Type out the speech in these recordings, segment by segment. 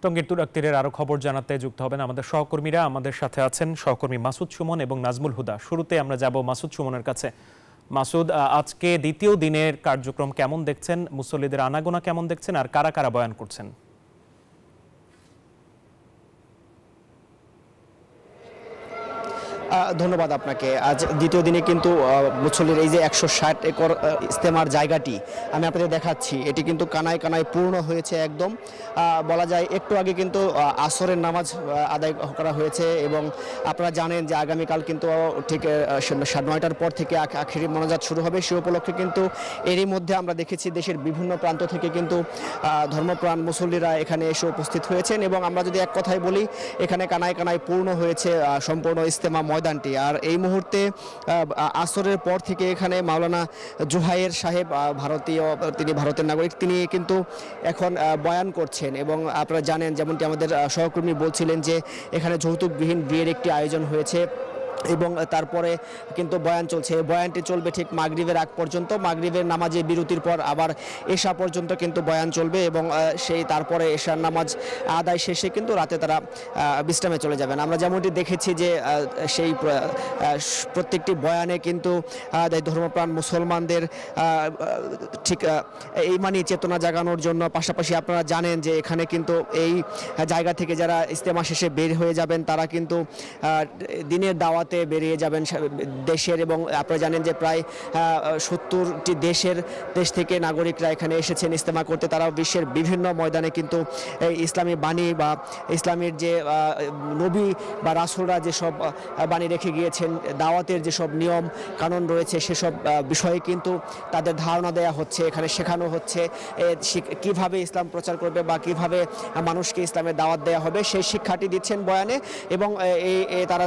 টঙ্গীর তুরাগ তীরের আরো খবর জানাতে যুক্ত হবেন আমাদের সহকর্মীরা। আমাদের সাথে আছেন সহকর্মী মাসুদ সুমন এবং নাজমুল হুদা। শুরুতে আমরা যাব মাসুদ সুমনের কাছে। মাসুদ, আজকে দ্বিতীয় দিনের কার্যক্রম কেমন দেখছেন? মুসল্লিদের আনাগোনা কেমন দেখছেন আর কারা কারা বয়ান করছেন? ধন্যবাদ আপনাকে। আজ দ্বিতীয় দিনে কিন্তু মুসল্লির এই যে 160 একর ইজতেমার জায়গাটি আমি আপনাদের দেখাচ্ছি, এটি কিন্তু কানায় কানায় পূর্ণ হয়েছে একদম। বলা যায় একটু আগে কিন্তু আসরের নামাজ আদায় করা হয়েছে এবং আপনারা জানেন যে আগামীকাল কিন্তু ঠিক 9টার পর থেকে আখিরি মোনাজাত শুরু হবে। সে উপলক্ষে কিন্তু এরই মধ্যে আমরা দেখেছি দেশের বিভিন্ন প্রান্ত থেকে কিন্তু ধর্মপ্রাণ মুসল্লিরা এখানে এসে উপস্থিত হয়েছেন এবং আমরা যদি এক কথায় বলি, এখানে কানায় কানায় পূর্ণ হয়েছে সম্পূর্ণ ইজতেমা ময়দানটি। আর এই মুহূর্তে আসরের পর থেকে এখানে মাওলানা জুহাইর সাহেব, তিনি ভারতের নাগরিক, তিনি কিন্তু এখন বয়ান করছেন এবং আপনারা জানেন যেমনটি আমাদের সহকর্মী বলছিলেন যে এখানে যৌতুকবিহীন বিয়ের একটি আয়োজন হয়েছে এবং তারপরে কিন্তু বয়ান চলছে। বয়ানটি চলবে ঠিক মাগরিবের আগ পর্যন্ত। মাগরিবের নামাজে বিরতির পর আবার এশা পর্যন্ত কিন্তু বয়ান চলবে এবং সেই তারপরে এশার নামাজ আদায় শেষে কিন্তু রাতে তারা বিশ্রামে চলে যাবেন। আমরা যেমনটি দেখেছি যে সেই প্রত্যেকটি বয়ানে কিন্তু ধর্মপ্রাণ মুসলমানদের ঠিক ইমানি চেতনা জাগানোর জন্য, পাশাপাশি আপনারা জানেন যে এখানে কিন্তু এই জায়গা থেকে যারা ইজতেমা শেষে বের হয়ে যাবেন তারা কিন্তু দিনের দাওয়াতে বেরিয়ে যাবেন দেশের, এবং আপনারা জানেন যে প্রায় 70টি দেশ থেকে নাগরিকরা এখানে এসেছেন ইজতেমা করতে। তারাও বিশ্বের বিভিন্ন ময়দানে কিন্তু ইসলামী বাণী বা ইসলামের যে নবী বা রাসূলরা যেসব বাণী রেখে গিয়েছেন, দাওয়াতের যেসব নিয়ম কানুন রয়েছে সেসব বিষয়ে কিন্তু তাদের ধারণা দেওয়া হচ্ছে, এখানে শেখানো হচ্ছে কিভাবে ইসলাম প্রচার করবে বা কিভাবে মানুষকে ইসলামের দাওয়াত দেওয়া হবে, সেই শিক্ষাটি দিচ্ছেন বয়ানে। এবং তারা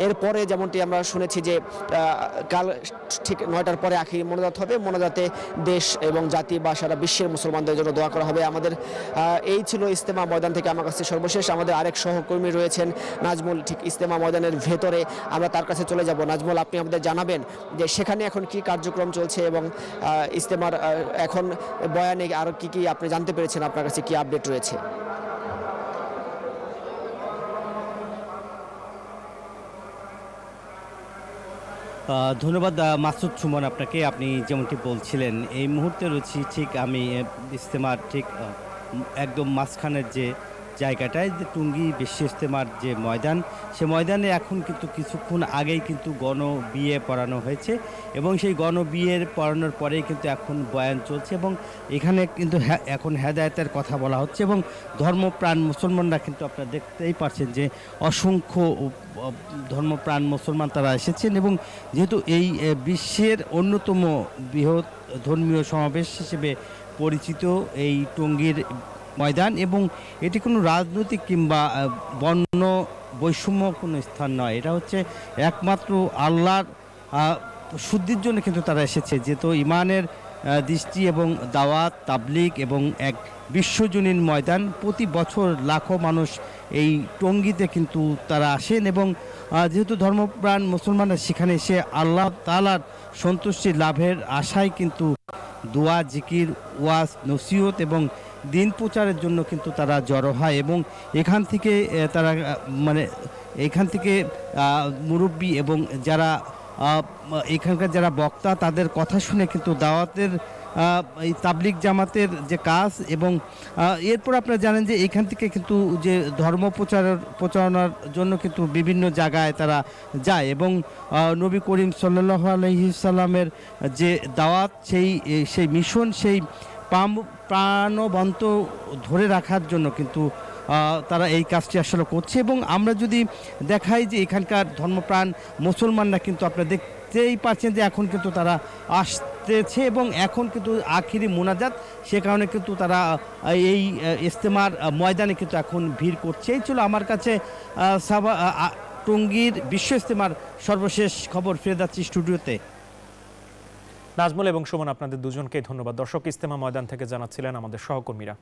এরপরে যেমনটি আমরা শুনেছি যে কাল ঠিক 9টার পরে আখিরি মোনাজাত হবে। মোনাজাতে দেশ এবং জাতি বা সারা বিশ্বের মুসলমানদের জন্য দোয়া করা হবে। আমাদের এই ছিল ইজতেমা ময়দান থেকে আমার কাছে সর্বশেষ। আমাদের আরেক সহকর্মী রয়েছেন নাজমুল, ঠিক ইজতেমা ময়দানের ভেতরে, আমরা তার কাছে চলে যাব। নাজমুল, আপনি আমাদের জানাবেন যে সেখানে এখন কি কার্যক্রম চলছে এবং ইজতেমার এখন বয়ানে আরও কি আপনি জানতে পেরেছেন, আপনার কাছে কি আপডেট রয়েছে? ধন্যবাদ মাসুদ সুমন আপনাকে। আপনি যেমনটি বলছিলেন এই মুহূর্তে রয়েছি ঠিক আমি ইজতেমার ঠিক একদম মাঝখানের যে জায়গাটায়, যে টঙ্গী বিশ্ব ইজতেমার যে ময়দান, সে ময়দানে এখন কিন্তু কিছুক্ষণ আগেই কিন্তু গণবিয়ে পড়ানো হয়েছে এবং সেই গণবিয়ের পড়ানোর পরেই কিন্তু এখন বয়ান চলছে এবং এখানে কিন্তু এখন হেদায়েতের কথা বলা হচ্ছে এবং ধর্মপ্রাণ মুসলমানরা কিন্তু আপনারা দেখতেই পাচ্ছেন যে অসংখ্য ধর্মপ্রাণ মুসলমান তারা এসেছেন এবং যেহেতু এই বিশ্বের অন্যতম বৃহৎ ধর্মীয় সমাবেশ হিসেবে পরিচিত এই টঙ্গীর ময়দান, এবং এটি কোনো রাজনৈতিক কিংবা বর্ণ বৈষম্য কোনো স্থান নয়, এটা হচ্ছে একমাত্র আল্লাহর শুদ্ধির জন্য কিন্তু তারা এসেছে। যেহেতু ইমানের দৃষ্টি এবং দাওয়াত তাবলিগ এবং এক বিশ্বজনীন ময়দান, প্রতি বছর লাখো মানুষ এই টঙ্গীতে কিন্তু তারা আসেন এবং যেহেতু ধর্মপ্রাণ মুসলমানরা সেখানে এসে আল্লাহ তাআলার সন্তুষ্টি লাভের আশায় কিন্তু দোয়া, জিকির, ওয়াজ, নসিহত এবং দিন প্রচারের জন্য কিন্তু তারা জড়ো হয় এবং এখান থেকে তারা এখান থেকে মুরব্বী এবং যারা এখানকার যারা বক্তা তাদের কথা শুনে কিন্তু দাওয়াতের এই তাবলিগ জামাতের যে কাজ, এবং এরপর আপনারা জানেন যে এখান থেকে কিন্তু যে ধর্ম প্রচারণার জন্য কিন্তু বিভিন্ন জায়গায় তারা যায় এবং নবী করিম সাল্লাল্লাহু আলাইহি সাল্লামের যে দাওয়াত, সেই মিশন, সেই প্রাণবন্ত ধরে রাখার জন্য কিন্তু তারা এই কাজটি আসলে করছে। এবং আমরা যদি দেখাই যে এখানকার ধর্মপ্রাণ মুসলমানরা কিন্তু আপনারা দেখতেই পাচ্ছেন যে এখন কিন্তু তারা আসতেছে এবং এখন কিন্তু আখিরি মোনাজাত, সে কারণে কিন্তু তারা এই ইজতেমার ময়দানে কিন্তু এখন ভিড় করছে। এই ছিল আমার কাছে টঙ্গীর বিশ্ব ইজতেমার সর্বশেষ খবর। ফিরে যাচ্ছি স্টুডিওতে। নাজমুল এবং সুমন, আপনাদের দুজনকেই ধন্যবাদ। দর্শক, ইজতেমা ময়দান থেকে জানাচ্ছিলেন আমাদের সহকর্মীরা।